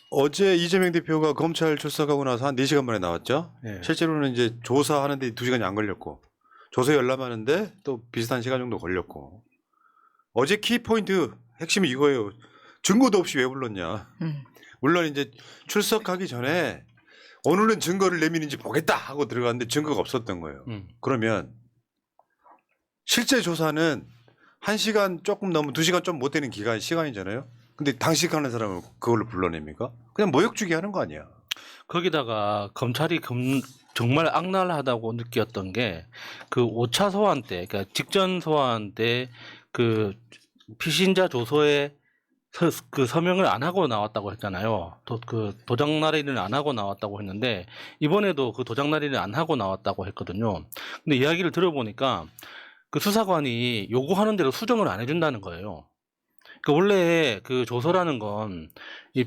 어제 이재명 대표가 검찰 출석하고 나서 한 4시간 만에 나왔죠. 예. 실제로는 이제 조사하는데 2시간이 안 걸렸고 조사 열람하는데 또 비슷한 시간 정도 걸렸고 어제 키포인트 핵심이 이거예요. 증거도 없이 왜 불렀냐. 물론 이제 출석하기 전에 오늘은 증거를 내미는지 보겠다 하고 들어갔는데 증거가 없었던 거예요. 그러면 실제 조사는 1시간 조금 넘은 2시간 좀 못 되는 시간이잖아요. 근데 당직하는 사람을 그걸로 불러냅니까? 그냥 모욕주기 하는 거 아니야. 거기다가 검찰이 정말 악랄하다고 느꼈던 게 그 5차 소환 때, 그러니까 직전 소환 때 그 피신자 조서에 그 서명을 안 하고 나왔다고 했잖아요. 그 도장 날인을 안 하고 나왔다고 했는데 이번에도 그 도장 날인을 안 하고 나왔다고 했거든요. 근데 이야기를 들어보니까 그 수사관이 요구하는 대로 수정을 안 해준다는 거예요. 그 원래 그 조서라는 건 이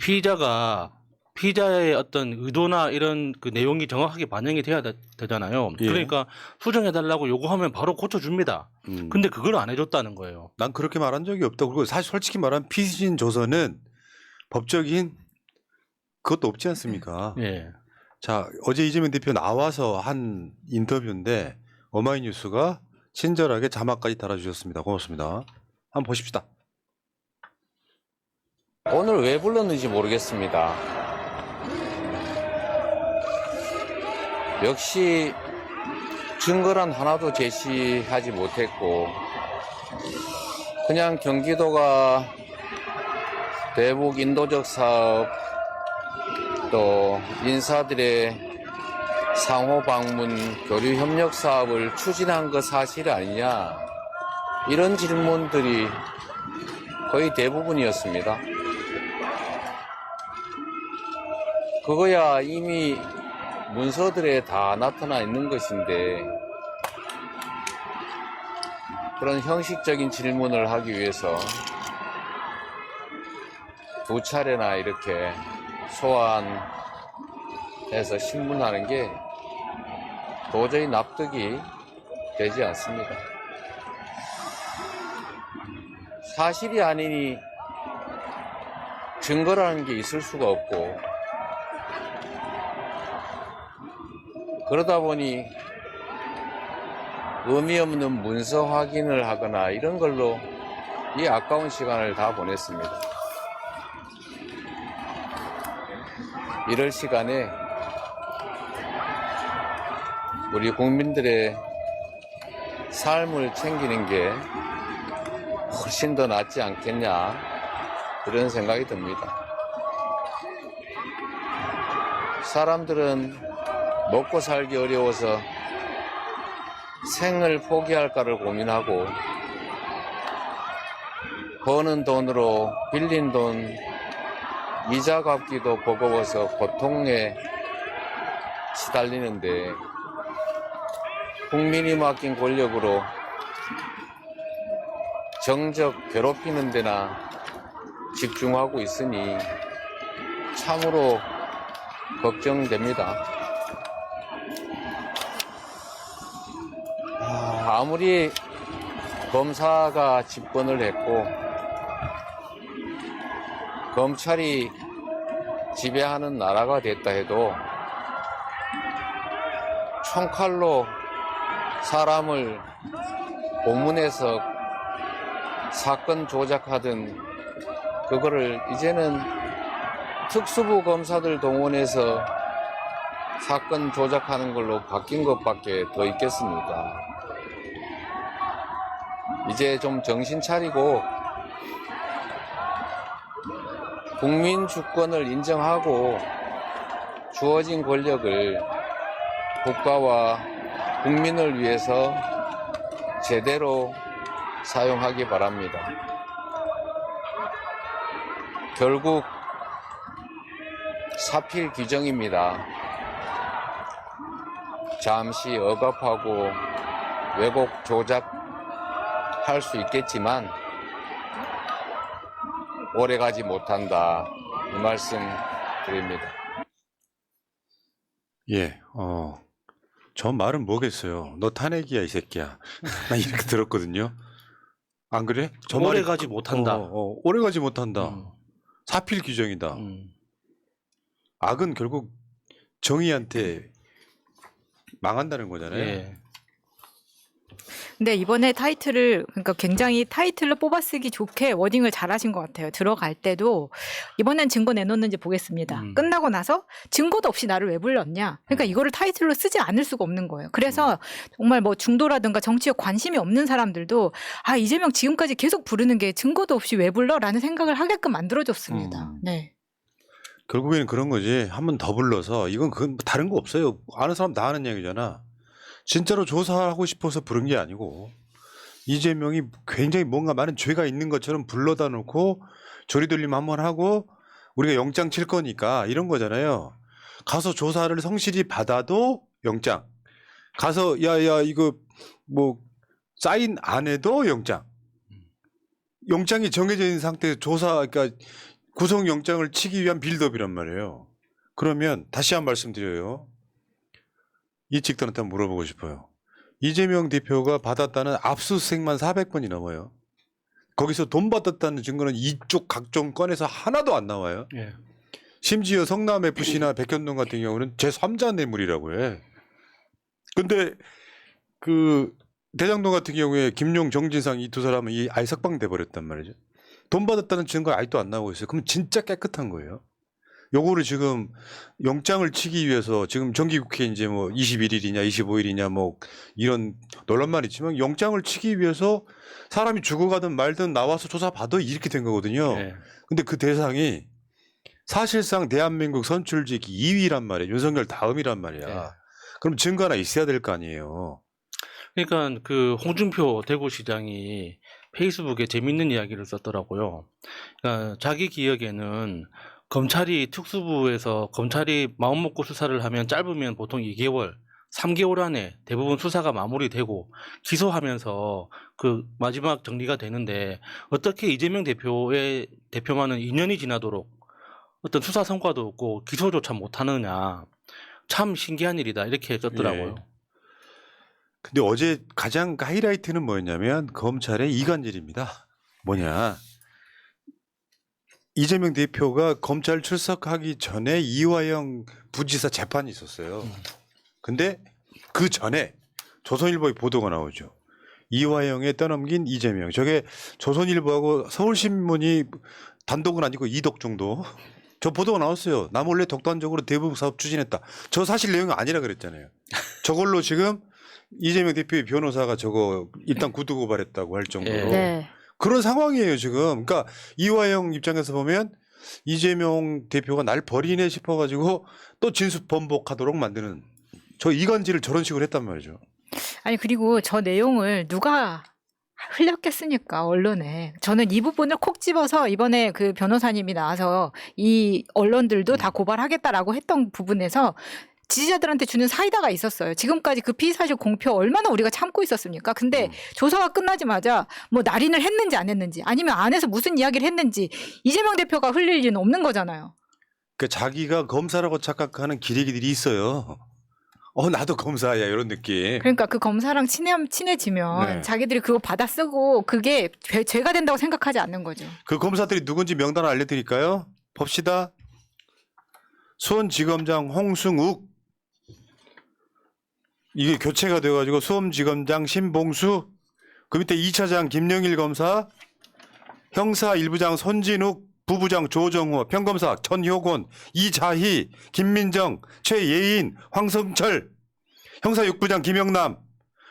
피의자의 어떤 의도나 이런 그 내용이 정확하게 반영이 돼야 되잖아요. 예. 그러니까 수정해달라고 요구하면 바로 고쳐줍니다. 근데 그걸 안 해줬다는 거예요. 난 그렇게 말한 적이 없다. 그리고 사실 솔직히 말하면 피신 조서는 법적인 그것도 없지 않습니까? 예. 자, 어제 이재명 대표 나와서 한 인터뷰인데 어마이뉴스가 친절하게 자막까지 달아주셨습니다. 고맙습니다. 한번 보십시다. 오늘 왜 불렀는지 모르겠습니다. 역시 증거란 하나도 제시하지 못했고 그냥 경기도가 대북 인도적 사업 또 인사들의 상호 방문 교류 협력 사업을 추진한 거 사실 아니냐 이런 질문들이 거의 대부분이었습니다. 그거야 이미 문서들에 다 나타나 있는 것인데 그런 형식적인 질문을 하기 위해서 두 차례나 이렇게 소환해서 신문하는 게 도저히 납득이 되지 않습니다. 사실이 아니니 증거라는 게 있을 수가 없고 그러다 보니 의미 없는 문서 확인을 하거나 이런 걸로 이 아까운 시간을 다 보냈습니다. 이럴 시간에 우리 국민들의 삶을 챙기는 게 훨씬 더 낫지 않겠냐 그런 생각이 듭니다. 사람들은 먹고 살기 어려워서 생을 포기할까를 고민하고 버는 돈으로 빌린 돈 이자 갚기도 버거워서 고통에 시달리는데 국민이 맡긴 권력으로 정적 괴롭히는 데나 집중하고 있으니 참으로 걱정됩니다. 아무리 검사가 집권을 했고 검찰이 지배하는 나라가 됐다 해도 총칼로 사람을 고문해서 사건 조작하던 그거를 이제는 특수부 검사들 동원해서 사건 조작하는 걸로 바뀐 것밖에 더 있겠습니까? 이제 좀 정신 차리고 국민 주권을 인정하고 주어진 권력을 국가와 국민을 위해서 제대로 사용하기 바랍니다. 결국 사필 규정입니다. 잠시 억압하고 왜곡 조작할 수 있겠지만 오래 가지 못한다 이 말씀 드립니다. 예, 저 말은 뭐겠어요. 너 탄핵이야 이 새끼야. 나 이렇게 들었거든요. 안 그래? 저 오래 말이 가지 못한다. 오래 가지 못한다. 사필 규정이다. 악은 결국 정의한테 망한다는 거잖아요. 예. 근데 이번에 타이틀을 그러니까 굉장히 타이틀로 뽑아쓰기 좋게 워딩을 잘하신 것 같아요. 들어갈 때도 이번엔 증거 내놓는지 보겠습니다. 끝나고 나서 증거도 없이 나를 왜 불렀냐. 그러니까 이거를 타이틀로 쓰지 않을 수가 없는 거예요. 그래서 정말 뭐 중도라든가 정치에 관심이 없는 사람들도 아 이재명 지금까지 계속 부르는 게 증거도 없이 왜 불러라는 생각을 하게끔 만들어줬습니다. 네. 결국에는 그런 거지. 한 번 더 불러서 이건 그건 다른 거 없어요. 아는 사람 다 아는 얘기잖아. 진짜로 조사하고 싶어서 부른 게 아니고 이재명이 굉장히 뭔가 많은 죄가 있는 것처럼 불러다 놓고 조리돌림 한번 하고 우리가 영장 칠 거니까 이런 거잖아요. 가서 조사를 성실히 받아도 영장. 가서 야야 이거 뭐 사인 안 해도 영장. 영장이 정해져 있는 상태에서 조사 그러니까 구속영장을 치기 위한 빌드업이란 말이에요. 그러면 다시 한 말씀드려요. 이 직들한테 한번 물어보고 싶어요. 이재명 대표가 받았다는 압수수색만 400건이 넘어요. 거기서 돈 받았다는 증거는 이쪽 각종 건에서 하나도 안 나와요. 예. 심지어 성남FC나 백현동 같은 경우는 제3자 뇌물이라고 해. 근데 그 대장동 같은 경우에 김용, 정진상 이 두 사람은 아예 석방돼 버렸단 말이죠. 돈 받았다는 증거 아직도 안 나오고 있어요. 그럼 진짜 깨끗한 거예요. 요거를 지금 영장을 치기 위해서 지금 정기국회 이제 뭐 21일이냐 25일이냐 뭐 이런 논란만 있지만 영장을 치기 위해서 사람이 죽어가든 말든 나와서 조사받아 이렇게 된 거거든요. 예. 근데 그 대상이 사실상 대한민국 선출직 2위란 말이에요. 윤석열 다음이란 말이야. 예. 그럼 증거 하나 있어야 될 거 아니에요. 그러니까 그 홍준표 대구시장이 페이스북에 재밌는 이야기를 썼더라고요. 그러니까 자기 기억에는 검찰이 특수부에서 검찰이 마음먹고 수사를 하면 짧으면 보통 2개월, 3개월 안에 대부분 수사가 마무리되고 기소하면서 그 마지막 정리가 되는데 어떻게 이재명 대표만은 2년이 지나도록 어떤 수사 성과도 없고 기소조차 못하느냐. 참 신기한 일이다 이렇게 썼더라고요. 예. 근데 어제 가장 하이라이트는 뭐였냐면 검찰의 이간질입니다. 뭐냐. 이재명 대표가 검찰 출석하기 전에 이화영 부지사 재판이 있었어요. 근데 그 전에 조선일보의 보도가 나오죠. 이화영에 떠넘긴 이재명. 저게 조선일보하고 서울신문이 단독은 아니고 이독 정도. 저 보도가 나왔어요. 나 몰래 독단적으로 대부분 사업 추진했다. 저 사실 내용이 아니라 그랬잖아요. 저걸로 지금 이재명 대표의 변호사가 저거 일단 구두고발했다고 할 정도로. 네. 그런 상황이에요 지금. 그러니까 이화영 입장에서 보면 이재명 대표가 날 버리네 싶어가지고 또 진술 번복하도록 만드는 저 이간질을 저런 식으로 했단 말이죠. 아니 그리고 저 내용을 누가 흘렸겠습니까 언론에. 저는 이 부분을 콕 집어서 이번에 그 변호사님이 나와서 이 언론들도 다 고발하겠다라고 했던 부분에서 지지자들한테 주는 사이다가 있었어요. 지금까지 그 피의사실 공표 얼마나 우리가 참고 있었습니까? 근데 조사가 끝나자마자 뭐 날인을 했는지 안 했는지 아니면 안에서 무슨 이야기를 했는지 이재명 대표가 흘릴 리는 없는 거잖아요. 그러니까 자기가 검사라고 착각하는 기레기들이 있어요. 나도 검사야 이런 느낌. 그러니까 그 검사랑 친해지면 네. 자기들이 그거 받아 쓰고 그게 죄가 된다고 생각하지 않는 거죠. 그 검사들이 누군지 명단을 알려드릴까요? 봅시다. 수원지검장 홍승욱. 이게 교체가 돼가지고 수원지검장 신봉수, 그 밑에 2차장 김영일 검사, 형사 1부장 손진욱, 부부장 조정호, 평검사 전효곤, 이자희, 김민정, 최예인, 황성철, 형사 6부장 김영남,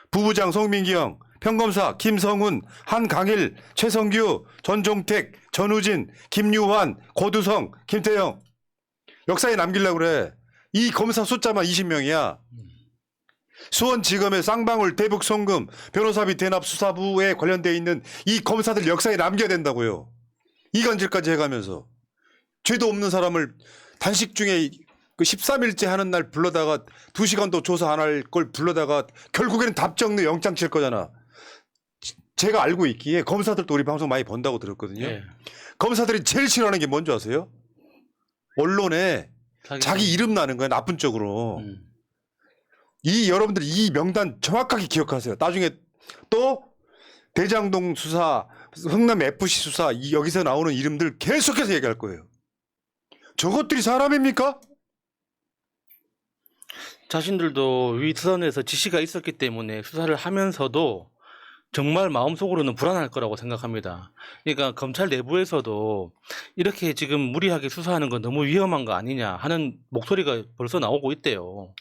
부부장 송민기영, 평검사 김성훈, 한강일, 최성규, 전종택, 전우진, 김유환, 고두성, 김태영. 역사에 남기려고 그래. 이 검사 숫자만 20명이야. 수원지검의 쌍방울, 대북송금, 변호사비 대납 수사부에 관련되어 있는 이 검사들 역사에 남겨야 된다고요. 이간질까지 해가면서 죄도 없는 사람을 단식 중에 그 13일째 하는 날 불러다가 2시간도 조사 안 할 걸 불러다가 결국에는 답정너 영장 칠 거잖아. 제가 알고 있기에 검사들도 우리 방송 많이 본다고 들었거든요. 예. 검사들이 제일 싫어하는 게 뭔지 아세요? 언론에 자기 이름 나는 거야, 나쁜 쪽으로. 이 여러분들 이 명단 정확하게 기억하세요. 나중에 또 대장동 수사, 흥남 FC 수사 여기서 나오는 이름들 계속해서 얘기할 거예요. 저것들이 사람입니까? 자신들도 윗선에서 지시가 있었기 때문에 수사를 하면서도 정말 마음속으로는 불안할 거라고 생각합니다. 그러니까 검찰 내부에서도 이렇게 지금 무리하게 수사하는 건 너무 위험한 거 아니냐 하는 목소리가 벌써 나오고 있대요.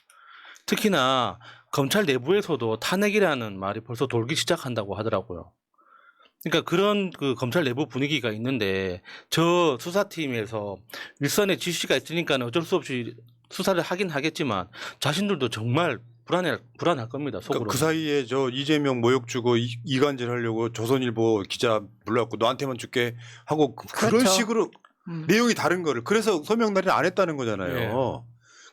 특히나 검찰 내부에서도 탄핵이라는 말이 벌써 돌기 시작한다고 하더라고요. 그러니까 그런 그 검찰 내부 분위기가 있는데 저 수사팀에서 윗선에 지시가 있으니까 어쩔 수 없이 수사를 하긴 하겠지만 자신들도 정말 불안할 겁니다. 속으로. 그러니까 그 사이에 저 이재명 모욕 주고 이간질 하려고 조선일보 기자 불러갖고 너한테만 줄게 하고 그런 그렇죠. 식으로 내용이 다른 거를 그래서 서명 날인 안 했다는 거잖아요.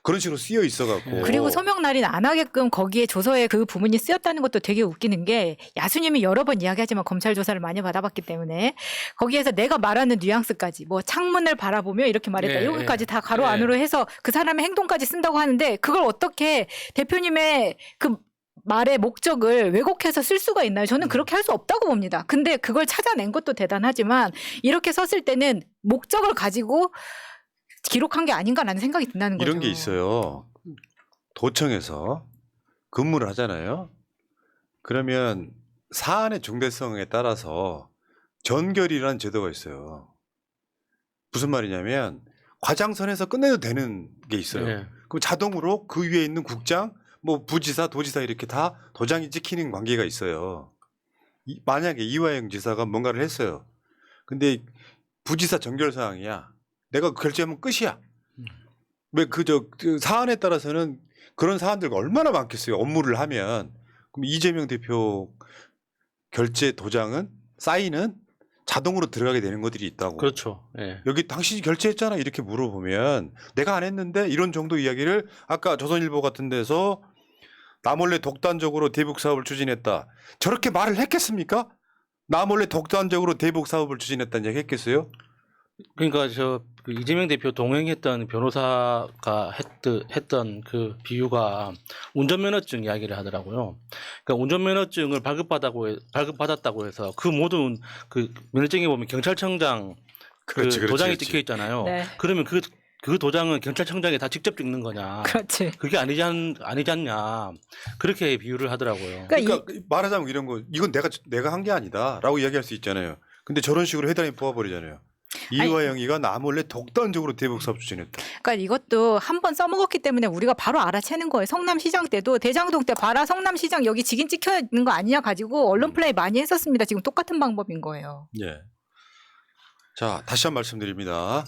그런 식으로 쓰여 있어갖고. 그리고 서명 날인 안 하게끔 거기에 조서에 그 부분이 쓰였다는 것도 되게 웃기는 게 야수님이 여러 번 이야기하지만 검찰 조사를 많이 받아봤기 때문에 거기에서 내가 말하는 뉘앙스까지 뭐 창문을 바라보며 이렇게 말했다 예, 이거까지 다 가로 예. 안으로 해서 그 사람의 행동까지 쓴다고 하는데 그걸 어떻게 대표님의 그 말의 목적을 왜곡해서 쓸 수가 있나요? 저는 그렇게 할 수 없다고 봅니다. 근데 그걸 찾아낸 것도 대단하지만 이렇게 썼을 때는 목적을 가지고 기록한 게 아닌가라는 생각이 든다는 거죠. 이런 게 있어요. 도청에서 근무를 하잖아요. 그러면 사안의 중대성에 따라서 전결이라는 제도가 있어요. 무슨 말이냐면 과장선에서 끝내도 되는 게 있어요. 예. 그럼 자동으로 그 위에 있는 국장, 뭐 부지사, 도지사 이렇게 다 도장이 찍히는 관계가 있어요. 만약에 이화영 지사가 뭔가를 했어요. 근데 부지사 전결 사항이야. 내가 결제하면 끝이야. 왜 그 사안에 따라서는 그런 사안들이 얼마나 많겠어요. 업무를 하면. 그럼 이재명 대표 결제 도장은 사인은 자동으로 들어가게 되는 것들이 있다고. 그렇죠. 예. 여기 당신이 결제했잖아 이렇게 물어보면 내가 안 했는데 이런 정도 이야기를 아까 조선일보 같은 데서 나 몰래 독단적으로 대북 사업을 추진했다. 저렇게 말을 했겠습니까? 나 몰래 독단적으로 대북 사업을 추진했다는 얘기 했겠어요? 그러니까 그 이재명 대표 동행했던 변호사가 했던 그 비유가 운전면허증 이야기를 하더라고요. 그러니까 운전면허증을 발급받았다고 해서 그 모든 그 면허증에 보면 경찰청장 그렇지, 그 도장이 그렇지. 찍혀 있잖아요. 네. 그러면 그 도장은 경찰청장이 다 직접 찍는 거냐? 그렇지. 그게 아니지 않냐? 그렇게 비유를 하더라고요. 그러니까 말하자면 이런 거 이건 내가 한 게 아니다라고 이야기할 수 있잖아요. 근데 저런 식으로 해당이 뽑아버리잖아요. 이화영이가 나 몰래 독단적으로 대북 사업 추진했다. 그러니까 이것도 한 번 써먹었기 때문에 우리가 바로 알아채는 거예요. 성남시장 때도 대장동 때 봐라 성남시장 여기 직인 찍혀 있는 거 아니냐 가지고 언론 플레이 많이 했었습니다. 지금 똑같은 방법인 거예요. 예. 자 다시 한 번 말씀드립니다.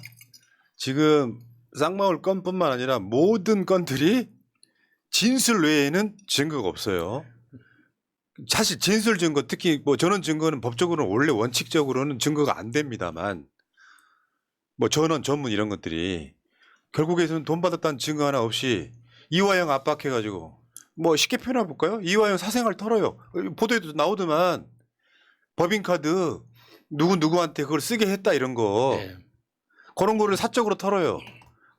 지금 쌍마을 건뿐만 아니라 모든 건들이 진술 외에는 증거가 없어요. 사실 진술 증거 특히 뭐 전원 증거는 법적으로는 원래 원칙적으로는 증거가 안 됩니다만 뭐 전원 전문 이런 것들이 결국에는 돈 받았다는 증거 하나 없이 이화영 압박해가지고 뭐 쉽게 표현해 볼까요? 이화영 사생활 털어요. 보도에도 나오더만 법인카드 누구한테 그걸 쓰게 했다 이런 거 예. 그런 거를 사적으로 털어요.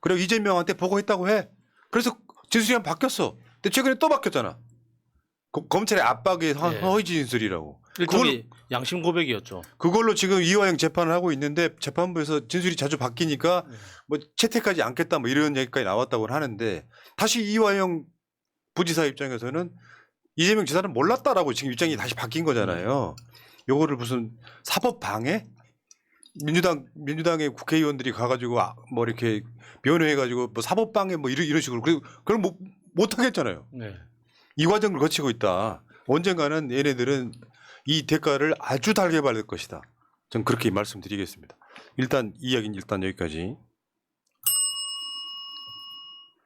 그리고 이재명한테 보고했다고 해. 그래서 진술이 바뀌었어. 근데 최근에 또 바뀌었잖아. 검찰의 압박에 허위 진술이라고. 일종의 양심 고백이었죠. 그걸로 지금 이화영 재판을 하고 있는데 재판부에서 진술이 자주 바뀌니까 뭐 채택하지 않겠다 뭐 이런 얘기까지 나왔다고 하는데 다시 이화영 부지사 입장에서는 이재명 지사는 몰랐다라고 지금 입장이 다시 바뀐 거잖아요. 요거를 무슨 사법 방해? 민주당의 국회의원들이 가가지고 뭐 이렇게 변호해가지고 뭐 사법 방해 뭐 이런 식으로 그걸 못 하겠잖아요. 네. 이 과정을 거치고 있다. 언젠가는 얘네들은 이 대가를 아주 달게 받을 것이다. 전 그렇게 말씀드리겠습니다. 일단 이 이야기는 일단 여기까지.